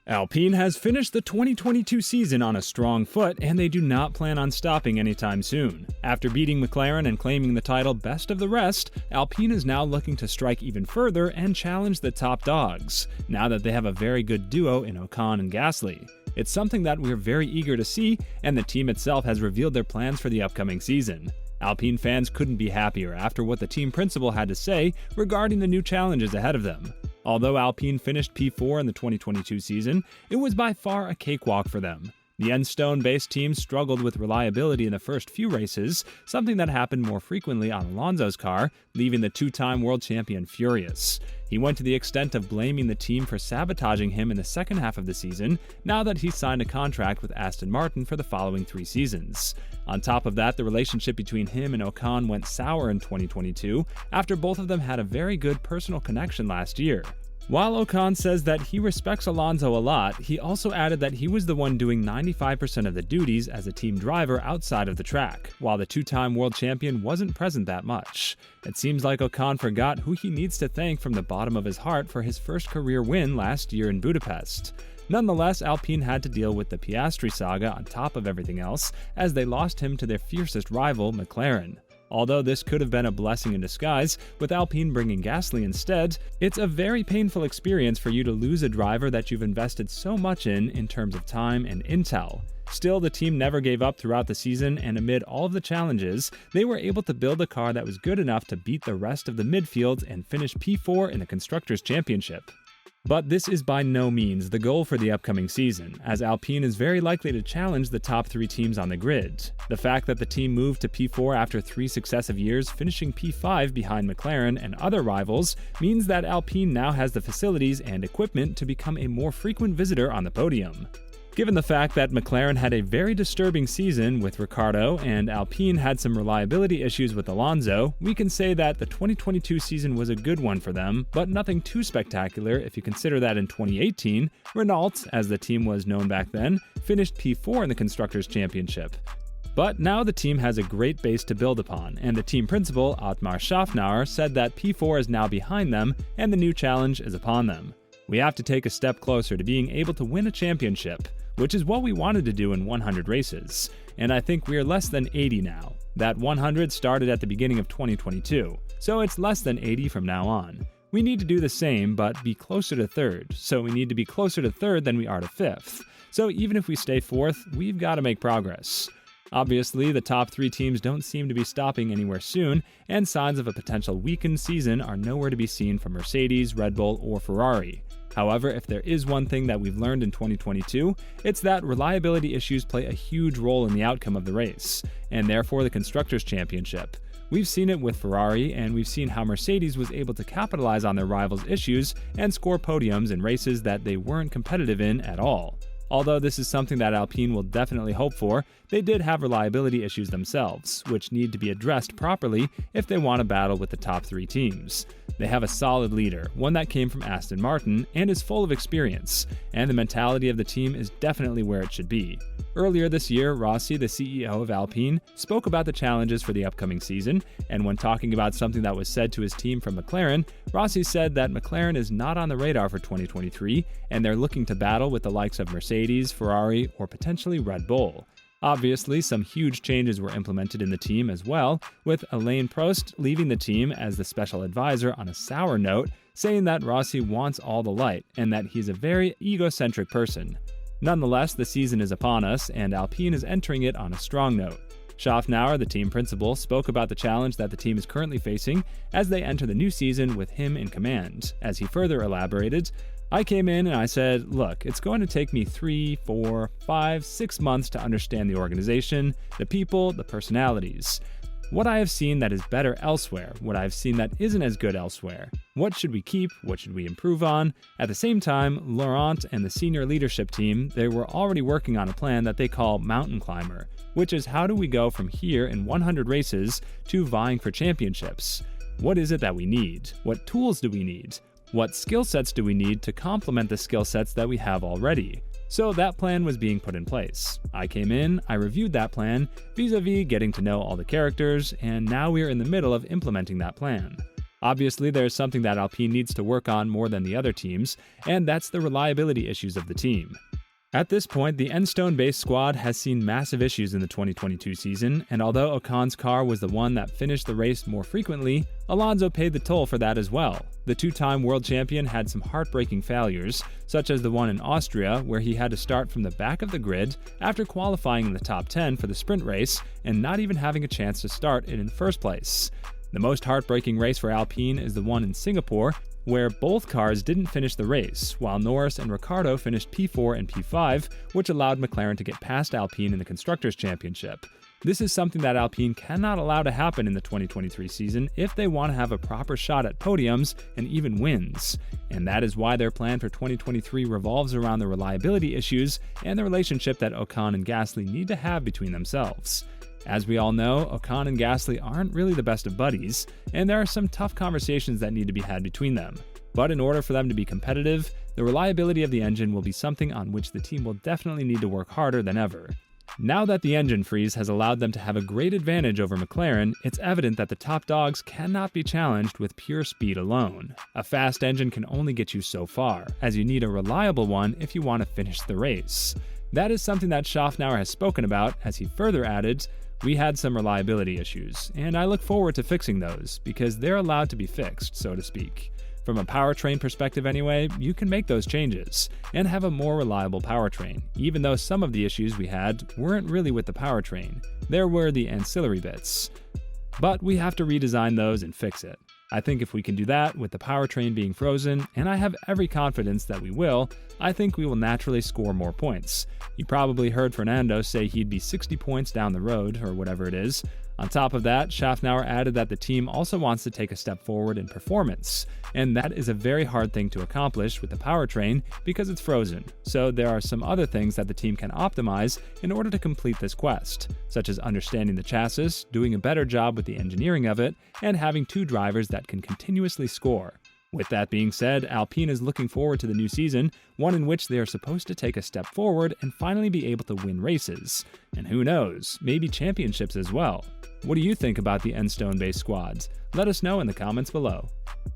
Alpine has finished the 2022 season on a strong foot, and they do not plan on stopping anytime soon. After beating McLaren and claiming the title best of the rest, Alpine is now looking to strike even further and challenge the top dogs, now that they have a very good duo in Ocon and Gasly. It's something that we're very eager to see, and the team itself has revealed their plans for the upcoming season. Alpine fans couldn't be happier after what the team principal had to say regarding the new challenges ahead of them. Although Alpine finished P4 in the 2022 season, it was by far a cakewalk for them. The Enstone-based team struggled with reliability in the first few races, something that happened more frequently on Alonso's car, leaving the two-time world champion furious. He went to the extent of blaming the team for sabotaging him in the second half of the season, now that he signed a contract with Aston Martin for the following 3 seasons. On top of that, the relationship between him and Ocon went sour in 2022, after both of them had a very good personal connection last year. While Ocon says that he respects Alonso a lot, he also added that he was the one doing 95% of the duties as a team driver outside of the track, while the two-time world champion wasn't present that much. It seems like Ocon forgot who he needs to thank from the bottom of his heart for his first career win last year in Budapest. Nonetheless, Alpine had to deal with the Piastri saga on top of everything else, as they lost him to their fiercest rival, McLaren. Although this could have been a blessing in disguise, with Alpine bringing Gasly instead, it's a very painful experience for you to lose a driver that you've invested so much in terms of time and intel. Still, the team never gave up throughout the season, and amid all of the challenges, they were able to build a car that was good enough to beat the rest of the midfield and finish P4 in the Constructors' Championship. But this is by no means the goal for the upcoming season, as Alpine is very likely to challenge the top 3 teams on the grid. The fact that the team moved to P4 after 3 successive years, finishing P5 behind McLaren and other rivals, means that Alpine now has the facilities and equipment to become a more frequent visitor on the podium. Given the fact that McLaren had a very disturbing season with Ricciardo and Alpine had some reliability issues with Alonso, we can say that the 2022 season was a good one for them, but nothing too spectacular if you consider that in 2018, Renault, as the team was known back then, finished P4 in the Constructors' Championship. But now the team has a great base to build upon, and the team principal, Otmar Szafnauer, said that P4 is now behind them and the new challenge is upon them. We have to take a step closer to being able to win a championship, which is what we wanted to do in 100 races, and I think we are less than 80 now. That 100 started at the beginning of 2022, so it's less than 80 from now on. We need to do the same, but be closer to 3rd, so we need to be closer to 3rd than we are to 5th. So even if we stay 4th, we've got to make progress. Obviously, the top 3 teams don't seem to be stopping anywhere soon, and signs of a potential weakened season are nowhere to be seen from Mercedes, Red Bull, or Ferrari. However, if there is one thing that we've learned in 2022, it's that reliability issues play a huge role in the outcome of the race, and therefore the Constructors' Championship. We've seen it with Ferrari, and we've seen how Mercedes was able to capitalize on their rivals' issues and score podiums in races that they weren't competitive in at all. Although this is something that Alpine will definitely hope for, they did have reliability issues themselves, which need to be addressed properly if they want to battle with the top 3 teams. They have a solid leader, one that came from Aston Martin and is full of experience, and the mentality of the team is definitely where it should be. Earlier this year, Rossi, the CEO of Alpine, spoke about the challenges for the upcoming season, and when talking about something that was said to his team from McLaren, Rossi said that McLaren is not on the radar for 2023, and they're looking to battle with the likes of Mercedes, Ferrari, or potentially Red Bull. Obviously, some huge changes were implemented in the team as well, with Alain Prost leaving the team as the special advisor on a sour note, saying that Rossi wants all the light and that he's a very egocentric person. Nonetheless, the season is upon us, and Alpine is entering it on a strong note. Szafnauer, the team principal, spoke about the challenge that the team is currently facing as they enter the new season with him in command. As he further elaborated, I came in and I said, look, it's going to take me 3, 4, 5, 6 months to understand the organization, the people, the personalities. What I have seen that is better elsewhere, what I have seen that isn't as good elsewhere. What should we keep? What should we improve on? At the same time, Laurent and the senior leadership team, they were already working on a plan that they call Mountain Climber, which is how do we go from here in 100 races to vying for championships? What is it that we need? What tools do we need? What skill sets do we need to complement the skill sets that we have already? So that plan was being put in place. I came in, I reviewed that plan, vis-a-vis getting to know all the characters, and now we're in the middle of implementing that plan. Obviously, there's something that Alpine needs to work on more than the other teams, and that's the reliability issues of the team. At this point, the Enstone-based squad has seen massive issues in the 2022 season, and although Ocon's car was the one that finished the race more frequently, Alonso paid the toll for that as well. The two-time world champion had some heartbreaking failures, such as the one in Austria, where he had to start from the back of the grid after qualifying in the top 10 for the sprint race and not even having a chance to start it in the first place. The most heartbreaking race for Alpine is the one in Singapore, where both cars didn't finish the race, while Norris and Ricciardo finished P4 and P5, which allowed McLaren to get past Alpine in the Constructors' Championship. This is something that Alpine cannot allow to happen in the 2023 season if they want to have a proper shot at podiums and even wins. And that is why their plan for 2023 revolves around the reliability issues and the relationship that Ocon and Gasly need to have between themselves. As we all know, Ocon and Gasly aren't really the best of buddies, and there are some tough conversations that need to be had between them. But in order for them to be competitive, the reliability of the engine will be something on which the team will definitely need to work harder than ever. Now that the engine freeze has allowed them to have a great advantage over McLaren, it's evident that the top dogs cannot be challenged with pure speed alone. A fast engine can only get you so far, as you need a reliable one if you want to finish the race. That is something that Schaffnauer has spoken about, as he further added, "We had some reliability issues, and I look forward to fixing those, because they're allowed to be fixed, so to speak. From a powertrain perspective anyway, you can make those changes, and have a more reliable powertrain, even though some of the issues we had weren't really with the powertrain. There were the ancillary bits. But we have to redesign those and fix it. I think if we can do that with the powertrain being frozen, and I have every confidence that we will, I think we will naturally score more points. You probably heard Fernando say he'd be 60 points down the road, or whatever it is. On top of that, Schaffnauer added that the team also wants to take a step forward in performance, and that is a very hard thing to accomplish with the powertrain because it's frozen, so there are some other things that the team can optimize in order to complete this quest, such as understanding the chassis, doing a better job with the engineering of it, and having two drivers that can continuously score. With that being said, Alpine is looking forward to the new season, one in which they are supposed to take a step forward and finally be able to win races. And who knows, maybe championships as well. What do you think about the Enstone-based squads? Let us know in the comments below.